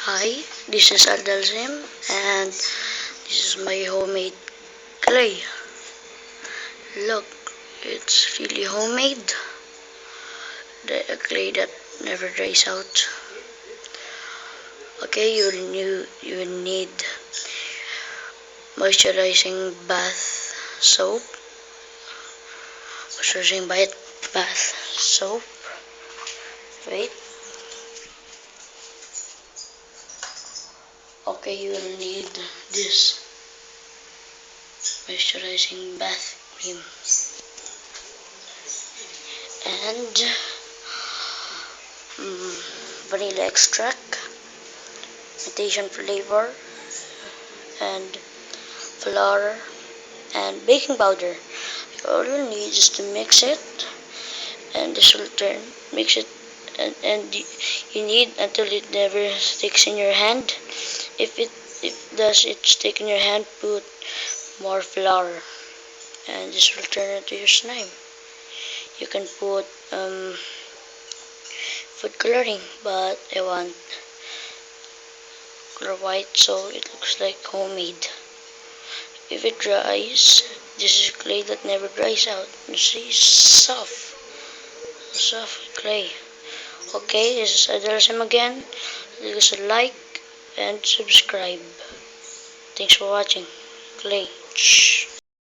Hi, this is Adalsim and this is my homemade clay. Look, it's really homemade. The clay that never dries out. Okay, you need moisturizing soap, moisturizing bath soap. Wait. Okay, you will need this moisturizing bath cream and vanilla extract, imitation flavor, and flour and baking powder. All you need is to mix it, and this will turn. Mix it, and you need until it never sticks in your hand. If does it stick in your hand, put more flour, and this will turn into your slime. You can put food coloring, but I want color white so it looks like homemade. If it dries, this is clay that never dries out. You see, soft clay. Okay, this is Adelsem again. Leave us a like and subscribe. Thanks for watching. Clay. Shh.